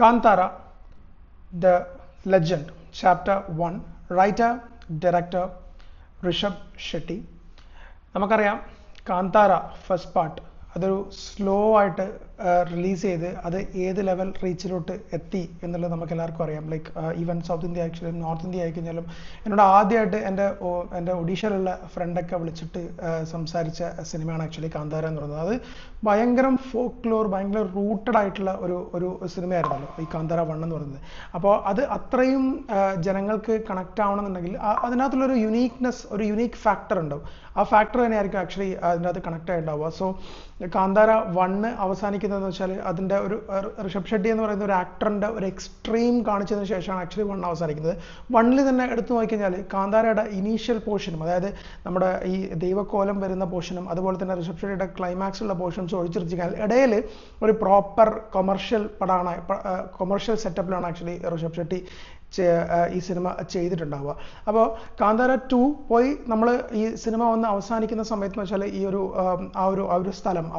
Kantara, The Legend, Chapter 1, Writer, Director, Rishabh Shetty. നമുക്കറിയാം Kantara first part അതൊരു slow ആയിട്ട് release ചെയ്ത് അത് ഏത് ലെവൽ റീച്ചിലോട്ട് എത്തി എന്നുള്ളത് നമുക്ക് എല്ലാവർക്കും അറിയാം. Like even south India actually north India ആയിക്കഴിഞ്ഞാലും എന്നോട് ആദ്യമായിട്ട് എൻ്റെ ഒഡീഷയിലുള്ള ഫ്രണ്ടൊക്കെ വിളിച്ചിട്ട് സംസാരിച്ച സിനിമയാണ് ആക്ച്വലി കാന്താര എന്ന് പറയുന്നത്. അത് ഭയങ്കര ഫോക്ലോർ, ഭയങ്കര റൂട്ടഡ് ആയിട്ടുള്ള ഒരു സിനിമയായിരുന്നല്ലോ ഈ കാന്താര 1 എന്ന് പറയുന്നത്. അപ്പോൾ അത് അത്രയും ജനങ്ങൾക്ക് കണക്ട് ആവണമെന്നുണ്ടെങ്കിൽ അതിനകത്തുള്ളൊരു യുണീക്നെസ്, ഒരു യുണീക്ക് ഫാക്ടർ ഉണ്ടാവും. ആ ഫാക്ടർ തന്നെയായിരിക്കും ആക്ച്വലി അതിനകത്ത് കണക്ട് ആയിട്ടുണ്ടാവുക. സോ കാന്താര 1 അവസാനിക്കുന്നതെന്ന് വെച്ചാൽ അതിൻ്റെ ഒരു ഋഷഭ് ഷെട്ടി എന്ന് പറയുന്ന ഒരു ആക്ടറിൻ്റെ ഒരു എക്സ്ട്രീം കാണിച്ചതിന് ശേഷമാണ് ആക്ച്വലി 1 അവസാനിക്കുന്നത്. 1 തന്നെ എടുത്തു നോക്കിക്കഴിഞ്ഞാൽ കാന്താരയുടെ ഇനീഷ്യൽ പോർഷനും, അതായത് നമ്മുടെ ഈ ദൈവക്കോലം വരുന്ന പോർഷനും അതുപോലെ തന്നെ ഋഷഭ് ഷെട്ടിയുടെ ക്ലൈമാക്സിലുള്ള പോർഷൻസ് ഒഴിച്ചിരിച്ചാൽ ഇടയിൽ ഒരു പ്രോപ്പർ കൊമേഴ്ഷ്യൽ പടമാണ്, കൊമേഴ്ഷ്യൽ സെറ്റപ്പിലാണ് ആക്ച്വലി ഋഷഭ് ഷെട്ടി ഈ സിനിമ ചെയ്തിട്ടുണ്ടാവുക. അപ്പോൾ കാന്താര 2 പോയി നമ്മൾ ഈ സിനിമ ഒന്ന് അവസാനിക്കുന്ന സമയത്ത് എന്ന് വെച്ചാൽ ഈ ഒരു ആ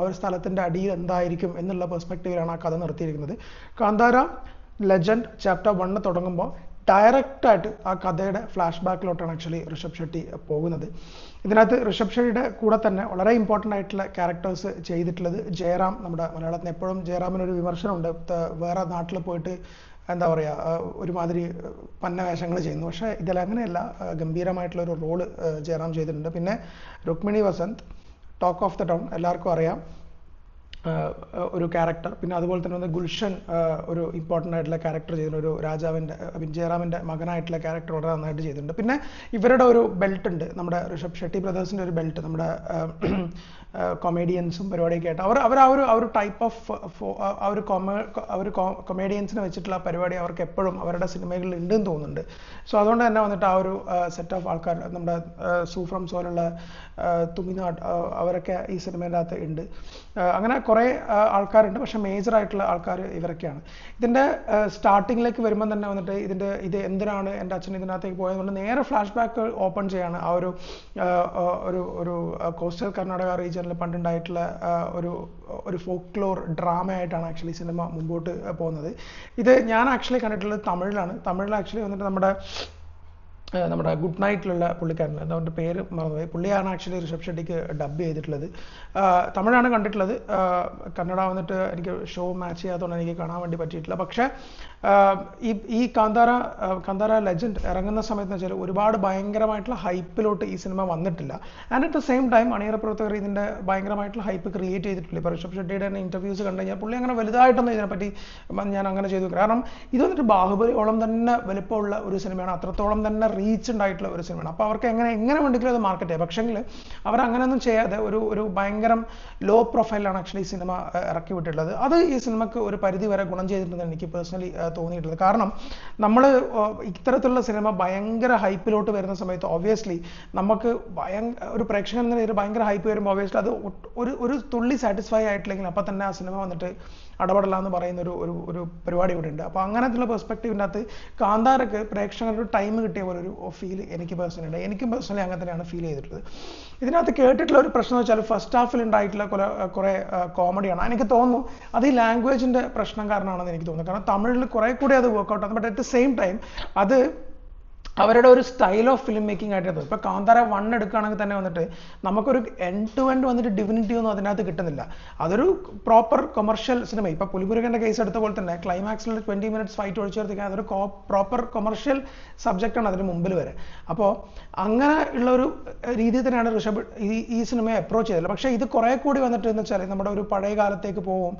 ഒരു സ്ഥലത്തിൻ്റെ അടിയിൽ എന്തായിരിക്കും എന്നുള്ള പെർസ്പെക്റ്റീവിലാണ് ആ കഥ നിർത്തിയിരിക്കുന്നത്. കാന്താര ലെജൻഡ് ചാപ്റ്റർ 1 തുടങ്ങുമ്പോൾ ഡയറക്റ്റായിട്ട് ആ കഥയുടെ ഫ്ലാഷ് ബാക്കിലോട്ടാണ് ആക്ച്വലി ഋഷഭ് ഷെട്ടി പോകുന്നത്. ഇതിനകത്ത് ഋഷഭ് ഷെട്ടിയുടെ കൂടെ തന്നെ വളരെ ഇമ്പോർട്ടൻ്റ് ആയിട്ടുള്ള ക്യാരക്ടേഴ്സ് ചെയ്തിട്ടുള്ളത് ജയറാം. നമ്മുടെ മലയാളത്തിന് എപ്പോഴും ജയറാമിനൊരു വിമർശനമുണ്ട്, വേറെ നാട്ടിൽ പോയിട്ട് എന്താ പറയുക ഒരുമാതിരി പന്ന വേഷങ്ങൾ ചെയ്യുന്നു. പക്ഷേ ഇതിലങ്ങനെയല്ല, ഗംഭീരമായിട്ടുള്ളൊരു റോള് ജയറാം ചെയ്തിട്ടുണ്ട്. പിന്നെ Rukmini Vasanth, talk of the town എല്ലാവർക്കും അറിയാം ഒരു ക്യാരക്ടർ. പിന്നെ അതുപോലെ തന്നെ ഗുൽഷൻ ഒരു ഇമ്പോർട്ടൻ്റ് ആയിട്ടുള്ള ക്യാരക്ടർ ചെയ്തിട്ടുണ്ട്, ഒരു രാജാവിൻ്റെ ജയറാമിൻ്റെ മകനായിട്ടുള്ള ക്യാരക്ടർ വളരെ നന്നായിട്ട് ചെയ്തിട്ടുണ്ട്. പിന്നെ ഇവരുടെ ഒരു ബെൽറ്റ് ഉണ്ട്, നമ്മുടെ ഋഷഭ് ഷെട്ടി ബ്രദേഴ്സിൻ്റെ ഒരു ബെൽറ്റ്, നമ്മുടെ കൊമേഡിയൻസും പരിപാടിയൊക്കെ ആയിട്ട് അവർ ആ ഒരു ടൈപ്പ് ഓഫ് കൊമേഡിയൻസിനെ വെച്ചിട്ടുള്ള പരിപാടി അവർക്ക് എപ്പോഴും അവരുടെ സിനിമകളിൽ ഉണ്ടെന്ന് തോന്നുന്നുണ്ട്. സോ അതുകൊണ്ട് തന്നെ വന്നിട്ട് ആ ഒരു സെറ്റ് ഓഫ് ആൾക്കാർ, നമ്മുടെ സൂഫ്രം സോലുള്ള തുമിനാട്, അവരൊക്കെ ഈ സിനിമേൻ്റെ അകത്ത് ഉണ്ട്. അങ്ങനെ കുറേ ആൾക്കാരുണ്ട്, പക്ഷെ മേജർ ആയിട്ടുള്ള ആൾക്കാർ ഇവരൊക്കെയാണ്. ഇതിൻ്റെ സ്റ്റാർട്ടിങ്ങിലേക്ക് വരുമ്പോൾ തന്നെ വന്നിട്ട് ഇത് എന്തിനാണ് എൻ്റെ അച്ഛൻ ഇതിനകത്തേക്ക് പോയതുകൊണ്ട് നേരെ ഫ്ലാഷ് ബാക്ക് ഓപ്പൺ ചെയ്യാണ്. ആ ഒരു കോസ്റ്റൽ കർണാടക റീജിയനിൽ പണ്ടുണ്ടായിട്ടുള്ള ഒരു ഫോക്ലോർ ഡ്രാമ ആയിട്ടാണ് ആക്ച്വലി സിനിമ മുമ്പോട്ട് പോകുന്നത്. ഇത് ഞാൻ ആക്ച്വലി കണ്ടിട്ടുള്ളത് തമിഴിൽ ആക്ച്വലി വന്നിട്ട് നമ്മുടെ ഗുഡ് നൈറ്റിലുള്ള പുള്ളിക്കാരൻ, അതുകൊണ്ട് പേര് മറന്നുപോയി, പുള്ളിയാണ് ആക്ച്വലി ഋഷഭ് ഷെട്ടിക്ക് ഡബ് ചെയ്തിട്ടുള്ളത്. തമിഴാണ് കണ്ടിട്ടുള്ളത്, കന്നഡ വന്നിട്ട് എനിക്ക് ഷോ മാച്ച് ചെയ്യാത്തതുകൊണ്ട് എനിക്ക് കാണാൻ വേണ്ടി പറ്റിയിട്ടില്ല. പക്ഷേ ഈ കാന്താര ലെജൻഡ് ഇറങ്ങുന്ന സമയത്ത് വെച്ചാൽ ഒരുപാട് ഭയങ്കരമായിട്ടുള്ള ഹൈപ്പിലോട്ട് ഈ സിനിമ വന്നിട്ടില്ല. And at the same time അണിയറ പ്രവർത്തകർ ഇതിൻ്റെ ഭയങ്കരമായിട്ടുള്ള ഹൈപ്പ് ക്രിയേറ്റ് ചെയ്തിട്ടില്ല. ഇപ്പോൾ ഋഷഭ് ഷെട്ടിയുടെ തന്നെ ഇൻ്റർവ്യൂസ് കണ്ടു കഴിഞ്ഞാൽ പുള്ളി അങ്ങനെ വലുതായിട്ടൊന്നും ഇതിനെപ്പറ്റി ഞാൻ അങ്ങനെ ചെയ്തു. കാരണം ഇത് വന്നിട്ട് ബാഹുബലിയോളം തന്നെ വലുപ്പമുള്ള ഒരു സിനിമയാണ്, അത്രത്തോളം തന്നെ റീച്ച് ഉണ്ടായിട്ടുള്ള ഒരു സിനിമയാണ്. അപ്പോൾ അവർക്ക് എങ്ങനെ വേണമെങ്കിലും അത് മാർക്കറ്റ് ചെയ്യാം. പക്ഷെങ്കിൽ അവരങ്ങനെയൊന്നും ചെയ്യാതെ ഒരു ഭയങ്കര ലോ പ്രൊഫൈലാണ് ആക്ച്വലി ഈ സിനിമ ഇറക്കി വിട്ടിട്ടുള്ളത്. അത് ഈ സിനിമക്ക് ഒരു പരിധി വരെ ഗുണം ചെയ്തിട്ടുണ്ടെന്ന് എനിക്ക് പേഴ്സണലി തോന്നിയിട്ടുള്ളത്. കാരണം നമ്മൾ ഇത്തരത്തിലുള്ള സിനിമ ഭയങ്കര ഹൈപ്പിലോട്ട് വരുന്ന സമയത്ത് ഒബ്വിയസ്ലി നമുക്ക് ഒരു പ്രേക്ഷകൻ എന്ന രീതിയിൽ ഭയങ്കര ഹൈപ്പ് വരുമ്പോൾ ഒബ്വിയസ്ലി അത് ഒരു തുള്ളി സാറ്റിസ്ഫൈ ആയിട്ടില്ലെങ്കിൽ അപ്പം തന്നെ ആ സിനിമ വന്നിട്ട് അടപടല എന്ന് പറയുന്ന ഒരു പരിപാടി ഇവിടെ ഉണ്ട്. അപ്പോൾ അങ്ങനത്തുള്ള പെർസ്പെക്റ്റീവിൻ്റെ അകത്ത് കാന്താരക്ക് പ്രേക്ഷകർക്ക് ടൈം കിട്ടിയ പോലെ ഒരു ഫീൽ എനിക്കും പേഴ്സണലി അങ്ങനെ തന്നെയാണ് ഫീൽ ചെയ്തിട്ടുള്ളത്. ഇതിനകത്ത് കേട്ടിട്ടുള്ള ഒരു പ്രശ്നം എന്ന് വെച്ചാൽ ഫസ്റ്റ് ഹാഫിൽ ഉണ്ടായിട്ടുള്ള കുറേ കോമഡിയാണ്. എനിക്ക് തോന്നുന്നു അത് ഈ ലാംഗ്വേജിൻ്റെ പ്രശ്നം കാരണമാണെന്ന് എനിക്ക് തോന്നുന്നു. കാരണം തമിഴിൽ കുറേ കൂടി അത് വർക്കൗട്ട് ആണ്. But at the same time അത് അവരുടെ ഒരു സ്റ്റൈൽ ഓഫ് ഫിലിം മേക്കിംഗ് ആയിട്ട് തോന്നും. ഇപ്പോൾ കാന്താര 1 എടുക്കുകയാണെങ്കിൽ തന്നെ വന്നിട്ട് നമുക്കൊരു എൻഡ് ടു എൻഡ് വന്നിട്ട് ഡിവിനിറ്റി ഒന്നും അതിനകത്ത് കിട്ടുന്നില്ല. അതൊരു പ്രോപ്പർ കൊമേഴ്ഷ്യൽ സിനിമ. ഇപ്പോൾ പുലിമുരുകൻ്റെ കേസ് എടുത്ത പോലെ തന്നെ ക്ലൈമാക്സിൽ 20 മിനിറ്റ്സ് ഫൈറ്റ് ഒഴിച്ചെടുത്തിക്കാൻ അതൊരു പ്രോപ്പർ കൊമേഴ്ഷ്യൽ സബ്ജക്റ്റാണ് അതിന് മുമ്പിൽ വരെ. അപ്പോൾ അങ്ങനെ ഉള്ള ഒരു രീതിയിൽ തന്നെയാണ് ഋഷഭ് ഈ സിനിമയെ അപ്രോച്ച് ചെയ്തത്. പക്ഷേ ഇത് കുറേ കൂടി വന്നിട്ട് എന്ന് വെച്ചാൽ നമ്മുടെ ഒരു പഴയ കാലത്തേക്ക് പോവും,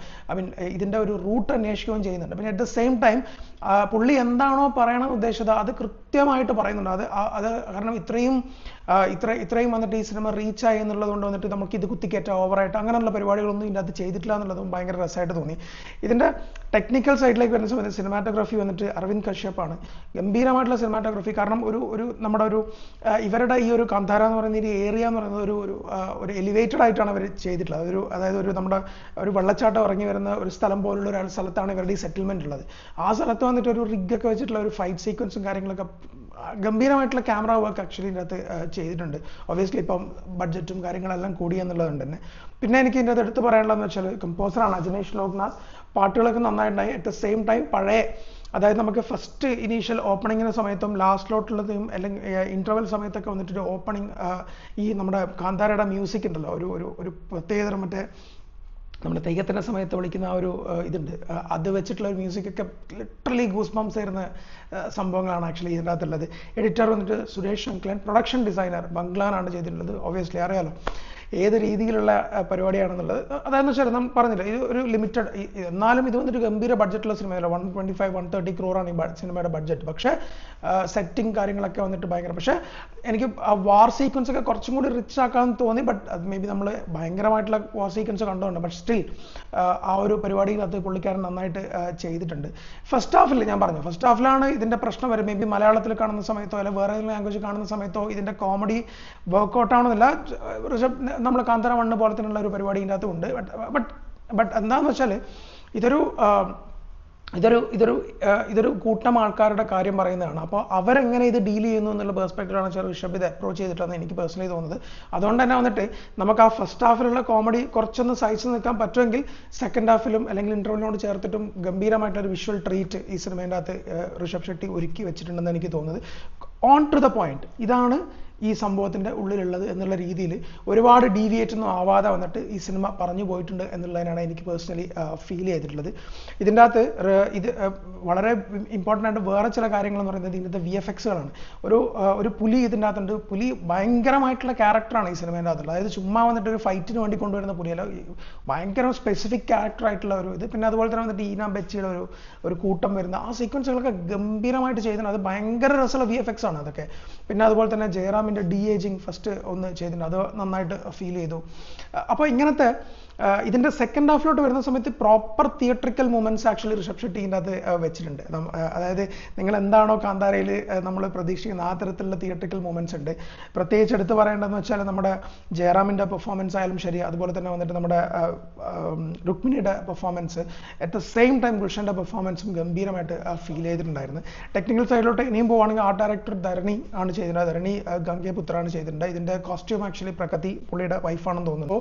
ഇതിൻ്റെ ഒരു റൂട്ട് അന്വേഷിക്കുകയും ചെയ്യുന്നുണ്ട്. പിന്നെ അറ്റ് ദ സെയിം ടൈം പുള്ളി എന്താണോ പറയണം ഉദ്ദേശിച്ചത് അത് കൃത്യമായിട്ട് പറയുന്നുണ്ട്. അത് കാരണം ഇത്രയും വന്നിട്ട് ഈ സിനിമ റീച്ചായി എന്നുള്ളത് കൊണ്ട് വന്നിട്ട് നമുക്ക് ഇത് കുത്തിക്കയറ്റാം ഓവറായിട്ട് അങ്ങനെയുള്ള പരിപാടികളൊന്നും ഇതിൻ്റെ അത് ചെയ്തിട്ടില്ല എന്നുള്ളതും ഭയങ്കര രസമായിട്ട് തോന്നി. ഇതിൻ്റെ ടെക്നിക്കൽ സൈഡിലേക്ക് വരുന്ന സമയത്ത് സിനിമാറ്റോഗ്രാഫി വന്നിട്ട് അരവിന്ദ് കശ്യപ്പാണ്. ഗംഭീരമായിട്ടുള്ള സിനിമാറ്റോഗ്രാഫി. കാരണം നമ്മുടെ ഇവരുടെ ഈ ഒരു കാന്താര എന്ന് പറയുന്ന ഈ ഏരിയ എന്ന് പറയുന്നത് ഒരു എലിവേറ്റഡ് ആയിട്ടാണ് അവർ ചെയ്തിട്ടുള്ളത്. അതായത് നമ്മുടെ ഒരു വെള്ളച്ചാട്ടം ഇറങ്ങി വരുന്ന ഒരു സ്ഥലം പോലുള്ള ഒരു സ്ഥലത്താണ് ഇവരുടെ ഈ സെറ്റിൽമെന്റ് ഉള്ളത്. ആ സ്ഥലത്ത് വന്നിട്ട് ഒരു റിഗൊക്കെ വെച്ചിട്ടുള്ള ഒരു ഫൈറ്റ് സീക്വൻസും കാര്യങ്ങളൊക്കെ ഗംഭീരമായിട്ടുള്ള ക്യാമറ വർക്ക് ആക്ച്വലി ഇതിനകത്ത് ചെയ്തിട്ടുണ്ട്. ഒബ്വിയസ്ലി ഇപ്പം ബഡ്ജറ്റും കാര്യങ്ങളെല്ലാം കൂടി എന്നുള്ളതുകൊണ്ട് തന്നെ. പിന്നെ എനിക്ക് ഇതിൻ്റെ അത് എടുത്ത് പറയാനുള്ളതെന്ന് വെച്ചാൽ കമ്പോസറാണ് അജനേഷ് ലോക്നാഥ്. പാട്ടുകളൊക്കെ നന്നായിട്ടുണ്ടായി. അറ്റ് ദ സെയിം ടൈം പഴയ, അതായത് നമുക്ക് ഫസ്റ്റ് ഇനീഷ്യൽ ഓപ്പണിങ്ങിൻ്റെ സമയത്തും ലാസ്റ്റിലോട്ടുള്ളതും അല്ലെങ്കിൽ ഇൻ്റർവെൽ സമയത്തൊക്കെ വന്നിട്ടൊരു ഓപ്പണിങ് ഈ നമ്മുടെ കാന്താരയുടെ മ്യൂസിക് ഉണ്ടല്ലോ, ഒരു പ്രത്യേകതരം മറ്റേ നമ്മുടെ തെയ്യത്തിൻ്റെ സമയത്ത് വിളിക്കുന്ന ആ ഒരു ഇതുണ്ട്, അത് വെച്ചിട്ടുള്ള ഒരു മ്യൂസിക്കൊക്കെ ലിറ്ററലി ഗൂസ് ബംസ് ആയിരുന്ന സംഭവങ്ങളാണ് ആക്ച്വലി ഇതിൻ്റെ അകത്തുള്ളത്. എഡിറ്റർ വന്നിട്ട് സുരേഷ് ശങ്ക്ലൻ, പ്രൊഡക്ഷൻ ഡിസൈനർ ബംഗ്ലാനാണ് ചെയ്തിട്ടുള്ളത്. ഒബ്വിയസ്ലി അറിയാലോ ഏത് രീതിയിലുള്ള പരിപാടിയാണെന്നുള്ളത്. അതായത് വെച്ചാൽ നമ്മൾ പറഞ്ഞില്ല, ഇത് ഒരു ലിമിറ്റഡ്, എന്നാലും ഇത് വന്നിട്ട് ഗംഭീര ബഡ്ജറ്റുള്ള സിനിമയല്ല. 125-130 crore ഈ സിനിമയുടെ ബഡ്ജറ്റ്. പക്ഷേ സെറ്റിംഗ് കാര്യങ്ങളൊക്കെ വന്നിട്ട് ഭയങ്കര. പക്ഷേ എനിക്ക് ആ വാർ സീക്വൻസ് ഒക്കെ കുറച്ചും കൂടി റിച്ച് ആക്കാമെന്ന് തോന്നി. ബട്ട് അത് മേ ബി നമ്മൾ ഭയങ്കരമായിട്ടുള്ള വാർ സീക്വൻസ് കണ്ടുകൊണ്ട്, ബട്ട് സ്റ്റിൽ ആ ഒരു പരിപാടിയിനകത്ത് പുള്ളിക്കാരൻ നന്നായിട്ട് ചെയ്തിട്ടുണ്ട്. ഫസ്റ്റ് ഹാഫിൽ ഞാൻ പറഞ്ഞു, ഫസ്റ്റ് ഹാഫിലാണ് ഇതിൻ്റെ പ്രശ്നം വരും. മേ ബി മലയാളത്തിൽ കാണുന്ന സമയത്തോ അല്ലെങ്കിൽ വേറെ ഏതെങ്കിലും ലാംഗ്വേജ് കാണുന്ന സമയത്തോ ഇതിൻ്റെ കോമഡി വർക്ക്ഔട്ട് ആവണമെന്നില്ല. നമ്മൾ കാന്താര 1 പോലെ തന്നെയുള്ള ഒരു പരിപാടി ഇതിൻ്റെ അകത്തും ഉണ്ട്. ബട്ട് എന്താണെന്ന് വെച്ചാൽ ഇതൊരു കൂട്ടം ആൾക്കാരുടെ കാര്യം പറയുന്നതാണ്. അപ്പോൾ അവരെങ്ങനെ ഇത് ഡീൽ ചെയ്യുന്നു എന്നുള്ള പെർസ്പെക്റ്റീവാണ് ചില ഋഷഭ് ഇത് അപ്രോച്ച് ചെയ്തിട്ടാണ് എനിക്ക് പേഴ്സണലി തോന്നുന്നത്. അതുകൊണ്ട് തന്നെ വന്നിട്ട് നമുക്ക് ആ ഫസ്റ്റ് ഹാഫിലുള്ള കോമഡി കുറച്ചൊന്ന് സഹിച്ച് നിൽക്കാൻ പറ്റുമെങ്കിൽ സെക്കൻഡ് ഹാഫിലും അല്ലെങ്കിൽ ഇൻ്റർവെല്ലിനോട് ചേർത്തിട്ടും ഗംഭീരമായിട്ടൊരു വിഷ്വൽ ട്രീറ്റ് ഈ സിനിമേൻ്റെ അകത്ത് ഋഷഭ് ഷെട്ടി ഒരുക്കി വെച്ചിട്ടുണ്ടെന്ന് എനിക്ക് തോന്നുന്നത്. ഓൺ ടു ദ പോയിന്റ്, ഇതാണ് ഈ സംഭവത്തിൻ്റെ ഉള്ളിലുള്ളത് എന്നുള്ള രീതിയിൽ ഒരുപാട് ഡീവിയേറ്റ് ഒന്നും ആവാതെ വന്നിട്ട് ഈ സിനിമ പറഞ്ഞു പോയിട്ടുണ്ട് എന്നുള്ളതിനാണ് എനിക്ക് പേഴ്സണലി ഫീൽ ചെയ്തിട്ടുള്ളത്. ഇതിൻ്റെ അകത്ത് ഇത് വളരെ ഇമ്പോർട്ടൻ്റ് ആയിട്ട് വേറെ ചില കാര്യങ്ങൾ എന്ന് പറയുന്നത് ഇതിൻ്റെ VFXകളാണ്. ഒരു പുലി ഇതിൻ്റെ അകത്തുണ്ട്. പുലി ഭയങ്കരമായിട്ടുള്ള ക്യാരക്ടറാണ് ഈ സിനിമേൻ്റെ അകത്തുള്ളത്. അതായത് ചുമ്മാ വന്നിട്ട് ഒരു ഫൈറ്റിന് വേണ്ടി കൊണ്ടുവരുന്ന പുലിയല്ല, ഭയങ്കര സ്പെസിഫിക് ക്യാരക്ടറായിട്ടുള്ള ഒരു ഇത്. പിന്നെ അതുപോലെ തന്നെ വന്നിട്ട് ഈന ബച്ചിയുടെ ഒരു കൂട്ടം വരുന്ന ആ സീക്വൻസുകളൊക്കെ ഗംഭീരമായിട്ട് ചെയ്തിട്ടുണ്ട്. അത് ഭയങ്കര രസമുള്ള VFX ആണ് അതൊക്കെ. പിന്നെ അതുപോലെ തന്നെ ജയറാമിൻ്റെ ഡി-ഏജിങ് ഫസ്റ്റ് ഒന്ന് ചെയ്തിട്ടുണ്ട്, അത് നന്നായിട്ട് ഫീൽ ചെയ്തു. അപ്പോൾ ഇങ്ങനത്തെ ഇതിൻ്റെ സെക്കൻഡ് ഹാഫിലോട്ട് വരുന്ന സമയത്ത് proper theatrical moments actually Rishab ഷെട്ടിൻ്റെ അത് വെച്ചിട്ടുണ്ട്. അതായത് നിങ്ങൾ എന്താണോ കാന്താരയിൽ നമ്മൾ പ്രതീക്ഷിക്കുന്ന ആ തരത്തിലുള്ള തിയേറ്ററിക്കൽ മൂമെൻറ്റ്സ് ഉണ്ട്. പ്രത്യേകിച്ച് എടുത്ത് പറയേണ്ടതെന്ന് വെച്ചാൽ നമ്മുടെ ജയറാമിൻ്റെ പെർഫോമൻസ് ആയാലും ശരി, അതുപോലെ തന്നെ വന്നിട്ട് നമ്മുടെ രുക്മിണിയുടെ performance, at the same time ഗുൽഷൻ്റെ പെർഫോമൻസും ഗംഭീരമായിട്ട് ഫീൽ ചെയ്തിട്ടുണ്ടായിരുന്നു. ടെക്നിക്കൽ സൈഡിലോട്ട് ഇനിയും പോവുകയാണെങ്കിൽ ആർട്ട് ഡയറക്ടർ ധരണി ആണ് ചെയ്തിട്ടുണ്ട്. ധരണി ഗംഗപുത്രാണ് ചെയ്തിട്ടുണ്ട്. ഇതിൻ്റെ കോസ്റ്റ്യൂം ആക്ച്വലി പ്രകൃതി പുള്ളിയുടെ വൈഫാണെന്ന് തോന്നുന്നു.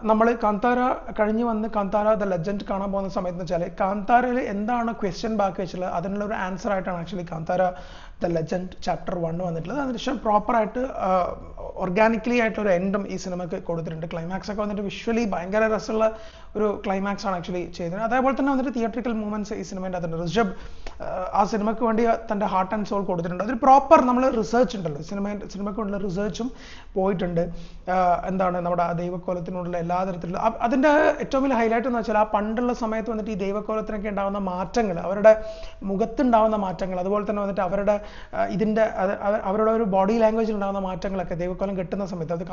നമ്മൾ കാന്താര കഴിഞ്ഞ് വന്ന് കാന്താര ദ ലെജൻഡ് കാണാൻ പോകുന്ന സമയത്ത് വെച്ചാൽ കാന്താരയിൽ എന്താണ് ക്വസ്റ്റ്യൻ ബാക്ക് വെച്ചുള്ളത് അതിനുള്ള ഒരു ആൻസർ ആയിട്ടാണ് actually Kantara the legend chapter 1 വന്നിട്ടുള്ളത്. അതിനുശേഷം പ്രോപ്പറായിട്ട് ഓർഗാനിക്കലി ആയിട്ടൊരു എൻഡും ഈ സിനിമയ്ക്ക് കൊടുത്തിട്ടുണ്ട്. ക്ലൈമാക്സ് ഒക്കെ വന്നിട്ട് വിഷ്വലി ഭയങ്കര രസമുള്ള ഒരു ക്ലൈമാക്സ് ആണ് ആക്ച്വലി ചെയ്തത്. അതേപോലെ തന്നെ വന്നിട്ട് തിയേറ്ററിക്കൽ മൂവ്മെന്റ്സ് ഈ സിനിമേൻ്റെ അതുണ്ട്. ഋഷഭ് ആ സിനിമയ്ക്ക് വേണ്ടി തൻ്റെ ഹാർട്ട് ആൻഡ് സോൾ കൊടുത്തിട്ടുണ്ട്. അതിൽ പ്രോപ്പർ നമ്മൾ റിസർച്ച് ഉണ്ടല്ലോ, സിനിമയ്ക്ക് വേണ്ടിയുള്ള റിസർച്ചും പോയിട്ടുണ്ട്. എന്താണ് നമ്മുടെ ദൈവക്കോലത്തിനുള്ള എല്ലാ തരത്തിലുള്ള അതിൻ്റെ ഏറ്റവും വലിയ ഹൈലൈറ്റ് എന്ന് വെച്ചാൽ ആ പണ്ടുള്ള സമയത്ത് വന്നിട്ട് ഈ ദൈവക്കോലത്തിനൊക്കെ ഉണ്ടാകുന്ന മാറ്റങ്ങൾ, അവരുടെ മുഖത്തുണ്ടാകുന്ന മാറ്റങ്ങൾ, അതുപോലെ തന്നെ വന്നിട്ട് അവരുടെ അവരുടെ ഒരു ബോഡി ലാംഗ്വേജിൽ ഉണ്ടാകുന്ന മാറ്റങ്ങളൊക്കെ ദൈവക്കോലം കെട്ടുന്ന സമയത്ത് അത്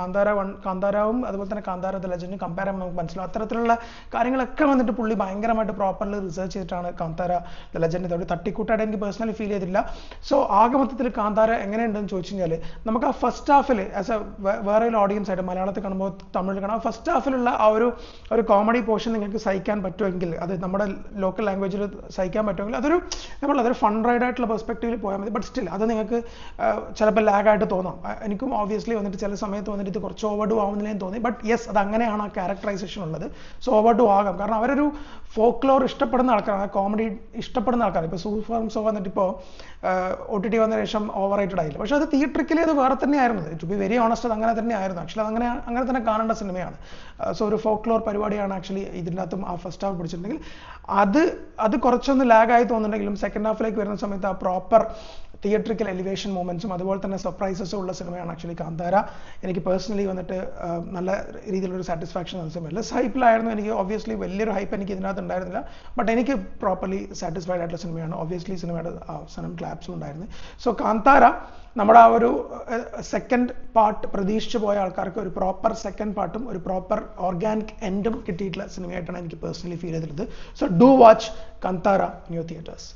കാന്താരാവും അതുപോലെ തന്നെ കാന്താര ദ ലെജൻഡും കമ്പയർ ചെയ്യുമ്പോൾ നമുക്ക് മനസ്സിലാവും. അത്തരത്തിലുള്ള കാര്യങ്ങളൊക്കെ വന്നിട്ട് പുള്ളി ഭയങ്കരമായിട്ട് പ്രോപ്പർലി റിസർച്ച് ചെയ്തിട്ടാണ് കാന്താര ദ ലെജൻഡ്. ഒരു തട്ടിക്കൂട്ടായിട്ട് എനിക്ക് പേഴ്സണലി ഫീൽ ചെയ്തില്ല. സോ ആകെ മൊത്തത്തിൽ കാന്താര എങ്ങനെയുണ്ടെന്ന് ചോദിച്ചു കഴിഞ്ഞാൽ നമുക്ക് ആ ഫസ്റ്റ് ഹാഫിൽ ആസ് എ വേറെ ഒരു ഓഡിയൻസ് ആയിട്ട് മലയാളത്തിൽ കാണുമ്പോൾ തമിഴിൽ കാണാം, ഫസ്റ്റ് ഹാഫിലുള്ള ആ ഒരു കോമഡി പോർഷൻ നിങ്ങൾക്ക് സഹിക്കാൻ പറ്റുമെങ്കിൽ, അത് നമ്മുടെ ലോക്കൽ ലാംഗ്വേജിൽ സഹിക്കാൻ പറ്റുമെങ്കിൽ അതൊരു ഫൺ റൈഡ് ആയിട്ടുള്ള പെർസ്പെക്റ്റീവിൽ പോയാൽ മതി. ബട്ട് സ്റ്റിൽ അത് നിങ്ങൾക്ക് ചിലപ്പോൾ ലാഗായിട്ട് തോന്നാം. എനിക്കും ഓബ്വിയസ്ലി വന്നിട്ട് ചില സമയത്ത് വന്നിട്ട് ഇത് കുറച്ച് ഓവർഡു ആവുന്നില്ലെന്ന് തോന്നി. ബട്ട് യെസ്, അത് അങ്ങനെയാണ് ആ ക്യാരക്ടറൈസേഷൻ ഉള്ളത്. സോ ഓവർഡു ആകാം, കാരണം അവരൊരു ഫോക്ലോർ ഇഷ്ടപ്പെടുന്ന ആൾക്കാരാണ്, കോമഡി ഇഷ്ടപ്പെടുന്ന ആൾക്കാർ. ഇപ്പോൾ സൂഫർസോ വന്നിട്ട് ഇപ്പോൾ OTT വന്ന ശേഷം ഓവർ റേറ്റഡ് ആയില്ല. പക്ഷെ അത് തിയേറ്ററിക്കലി അത് വേറെ തന്നെയായിരുന്നു. ടു ബി വെരി ഓണസ്റ്റ് അത് അങ്ങനെ തന്നെയായിരുന്നു. ആക്ച്വലി അങ്ങനെ തന്നെ കാണേണ്ട സിനിമയാണ്. സോ ഒരു ഫോക്ലോർ പരിപാടിയാണ് ആക്ച്വലി ഇതിനകത്തും ആ ഫസ്റ്റ് ഹാഫ് പിടിച്ചിട്ടുണ്ടെങ്കിൽ അത് കുറച്ചൊന്ന് ലാഗായി തോന്നുന്നുണ്ടെങ്കിലും സെക്കൻഡ് ഹാഫിലേക്ക് വരുന്ന സമയത്ത് ആ പ്രോപ്പർ തിയേറ്ററിക്കൽ എലിവേഷൻ മൂമെന്റ്സും അതുപോലെ തന്നെ സർപ്രൈസസും ഉള്ള സിനിമയാണ് ആക്ച്വലി കാന്താര. എനിക്ക് പേഴ്സണലി വന്നിട്ട് നല്ല രീതിയിലൊരു സാറ്റിസ്ഫാക്ഷൻ തന്ന സിനിമ. ലെസ് ഹൈപ്പിലായിരുന്നു എനിക്ക്, ഒബ്വിയസ്ലി വലിയൊരു ഹൈപ്പ് എനിക്ക് ഇതിനകത്ത് ഉണ്ടായിരുന്നില്ല. ബട്ട് എനിക്ക് പ്രോപ്പർലി സാറ്റിസ്ഫൈഡ് ആയിട്ടുള്ള സിനിമയാണ്. ഒബ്വിയസ്ലി സിനിമയുടെ അവസാനം ക്ലാപ്സും ഉണ്ടായിരുന്നു. സോ കാന്താര നമ്മുടെ ആ ഒരു സെക്കൻഡ് പാർട്ട് പ്രതീക്ഷിച്ചു പോയ ആൾക്കാർക്ക് ഒരു പ്രോപ്പർ സെക്കൻഡ് പാർട്ടും ഒരു പ്രോപ്പർ ഓർഗാനിക് എൻഡും കിട്ടിയിട്ടുള്ള സിനിമയായിട്ടാണ് എനിക്ക് പേഴ്സണലി ഫീൽ ചെയ്തിട്ടുള്ളത്. So do watch Kantara new theatres.